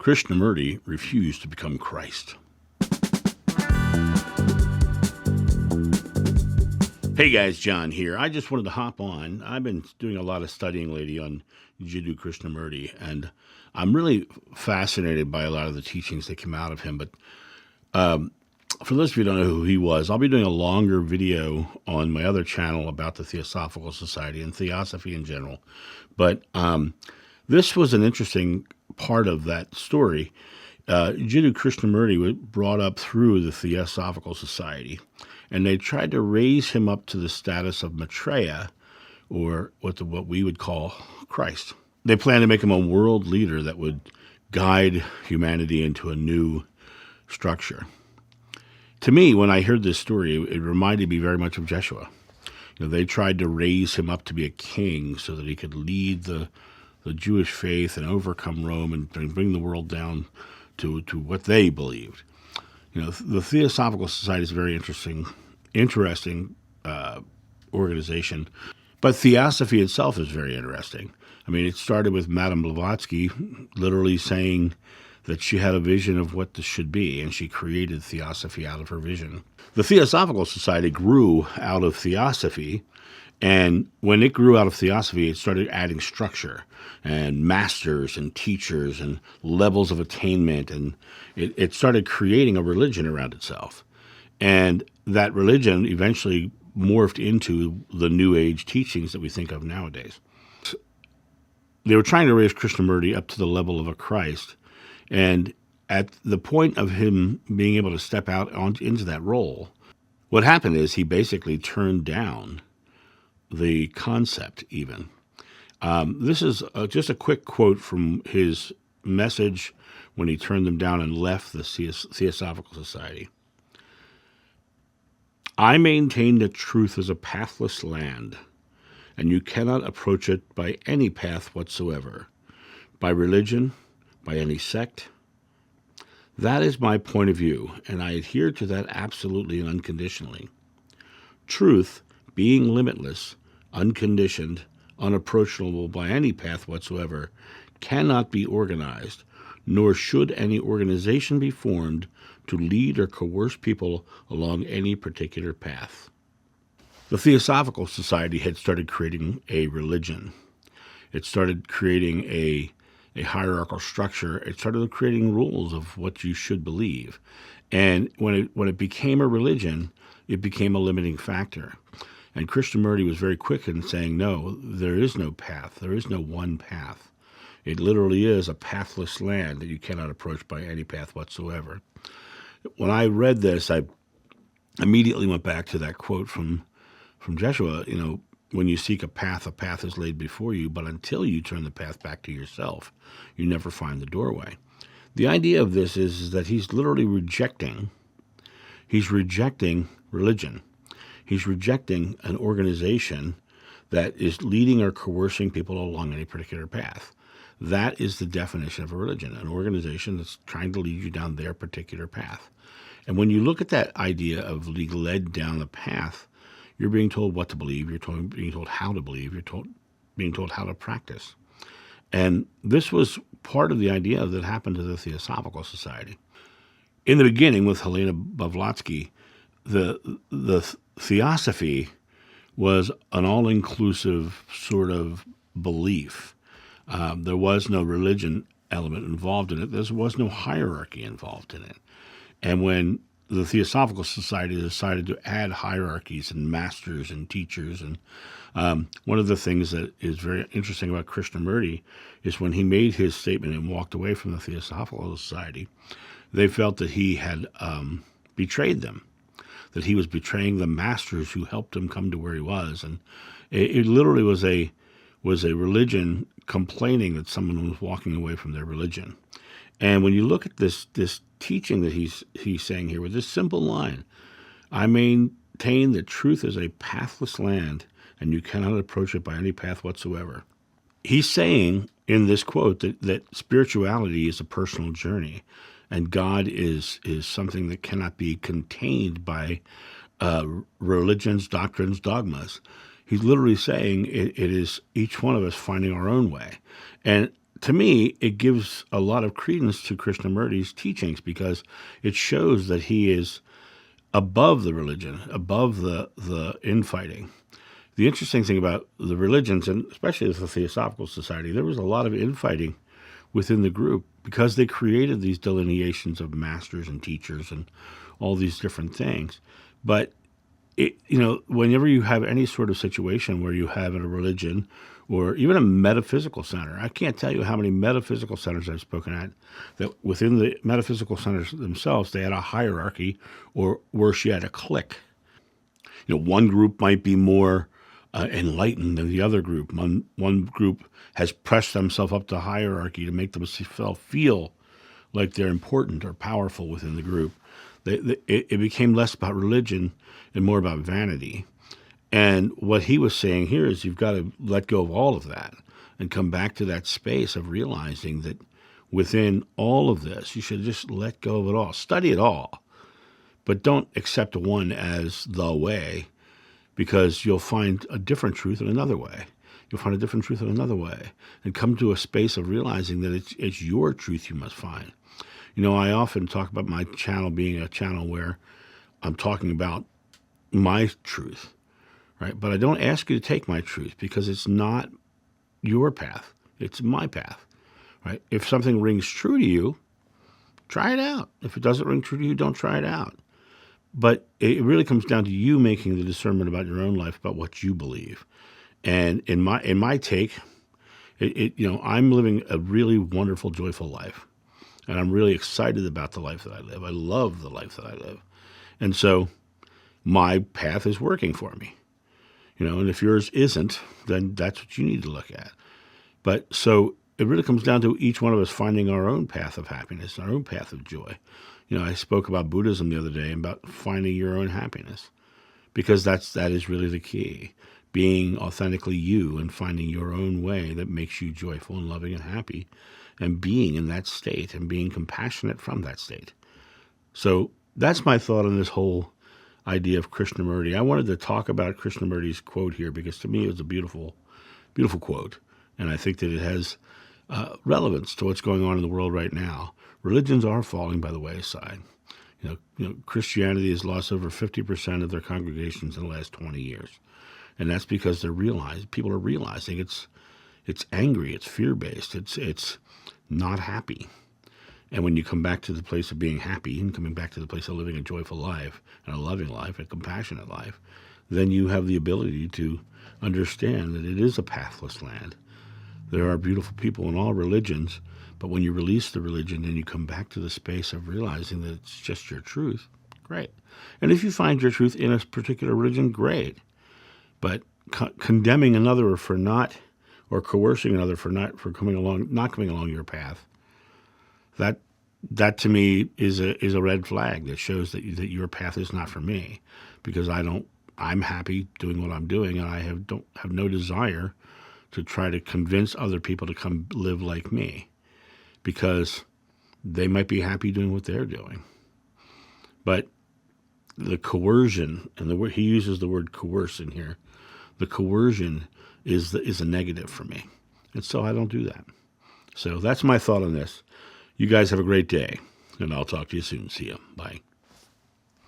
Krishnamurti refused to become Christ. Hey guys, John here. I just wanted to hop on. I've been doing a lot of studying lately on Jiddu Krishnamurti, and I'm really fascinated by a lot of the teachings that came out of him. But for those of you who don't know who he was, I'll be doing a longer video on my other channel about the Theosophical Society and Theosophy in general. But this was an interesting part of that story. Jiddu Krishnamurti was brought up through the Theosophical Society, and they tried to raise him up to the status of Maitreya, or what we would call Christ. They planned to make him a world leader that would guide humanity into a new structure. To me, when I heard this story, it reminded me very much of Jeshua. They tried to raise him up to be a king so that he could lead the Jewish faith and overcome Rome and bring the world down to what they believed. The Theosophical Society is a very interesting organization, but Theosophy itself is very interesting. I mean, it started with Madame Blavatsky literally saying that she had a vision of what this should be, and she created Theosophy out of her vision. The Theosophical Society grew out of Theosophy, and when it grew out of Theosophy, it started adding structure and masters and teachers and levels of attainment, and it started creating a religion around itself. And that religion eventually morphed into the New Age teachings that we think of nowadays. They were trying to raise Krishnamurti up to the level of a Christ, and at the point of him being able to step out into that role, what happened is he basically turned down the concept even. This is just a quick quote from his message when he turned them down and left the Theosophical Society. "I maintain that truth is a pathless land, and you cannot approach it by any path whatsoever, by religion, by any sect. That is my point of view, and I adhere to that absolutely and unconditionally. Truth, being limitless, unconditioned, unapproachable by any path whatsoever, cannot be organized, nor should any organization be formed to lead or coerce people along any particular path." The Theosophical Society had started creating a religion. It started creating a hierarchical structure. It started creating rules of what you should believe. And when it became a religion, it became a limiting factor. And Krishnamurti was very quick in saying, no, there is no path. There is no one path. It literally is a pathless land that you cannot approach by any path whatsoever. When I read this, I immediately went back to that quote from Jeshua, when you seek a path is laid before you, but until you turn the path back to yourself, you never find the doorway. The idea of this is that he's literally rejecting religion. He's rejecting an organization that is leading or coercing people along any particular path. That is the definition of a religion, an organization that's trying to lead you down their particular path. And when you look at that idea of being led down the path, you're being told what to believe, being told how to believe, being told how to practice. And this was part of the idea that happened to the Theosophical Society. In the beginning, with Helena Blavatsky, the Theosophy was an all-inclusive sort of belief. There was no religion element involved in it. There was no hierarchy involved in it. And when the Theosophical Society decided to add hierarchies and masters and teachers, and one of the things that is very interesting about Krishnamurti is when he made his statement and walked away from the Theosophical Society, they felt that he had betrayed them, that he was betraying the masters who helped him come to where he was. And it literally was a religion complaining that someone was walking away from their religion. And when you look at this teaching that he's saying here with this simple line, "I maintain that truth is a pathless land, and you cannot approach it by any path whatsoever." He's saying in this quote that spirituality is a personal journey, and God is something that cannot be contained by religions, doctrines, dogmas. He's literally saying it is each one of us finding our own way. And to me, it gives a lot of credence to Krishnamurti's teachings because it shows that he is above the religion, above the infighting. The interesting thing about the religions, and especially the Theosophical Society, there was a lot of infighting within the group because they created these delineations of masters and teachers and all these different things. But whenever you have any sort of situation where you have in a religion or even a metaphysical center, I can't tell you how many metaphysical centers I've spoken at, that within the metaphysical centers themselves, they had a hierarchy, or worse yet, a clique. One group might be more enlightened than the other group. One group has pressed themselves up to hierarchy to make themselves feel like they're important or powerful within the group. It became less about religion and more about vanity. And what he was saying here is you've got to let go of all of that and come back to that space of realizing that within all of this, you should just let go of it all. Study it all, but don't accept one as the way, because you'll find a different truth in another way. You'll find a different truth in another way and come to a space of realizing that it's your truth you must find. I often talk about my channel being a channel where I'm talking about my truth, right? But I don't ask you to take my truth because it's not your path. It's my path, right? If something rings true to you, try it out. If it doesn't ring true to you, don't try it out. But it really comes down to you making the discernment about your own life, about what you believe. And in my take, I'm living a really wonderful, joyful life. And I'm really excited about the life that I live. I love the life that I live. And so my path is working for me. And if yours isn't, then that's what you need to look at. But so it really comes down to each one of us finding our own path of happiness, our own path of joy. I spoke about Buddhism the other day, about finding your own happiness, because that is really the key. Being authentically you and finding your own way that makes you joyful and loving and happy, and being in that state and being compassionate from that state. So that's my thought on this whole idea of Krishnamurti. I wanted to talk about Krishnamurti's quote here because to me it was a beautiful, beautiful quote. And I think that it has relevance to what's going on in the world right now. Religions are falling by the wayside. Christianity has lost over 50% of their congregations in the last 20 years. And that's because people are realizing it's angry, it's fear-based, it's not happy. And when you come back to the place of being happy and coming back to the place of living a joyful life and a loving life, a compassionate life, then you have the ability to understand that it is a pathless land. There are beautiful people in all religions, but when you release the religion and you come back to the space of realizing that it's just your truth, great. And if you find your truth in a particular religion, great. But condemning another for not, or coercing another for not coming along your path, that to me is a red flag that shows that your path is not for me, because I'm happy doing what I'm doing, and I don't have no desire to try to convince other people to come live like me, because they might be happy doing what they're doing. But the coercion, and he uses the word coerce in here, the coercion is a negative for me. And so I don't do that. So that's my thought on this. You guys have a great day, and I'll talk to you soon. See you. Bye.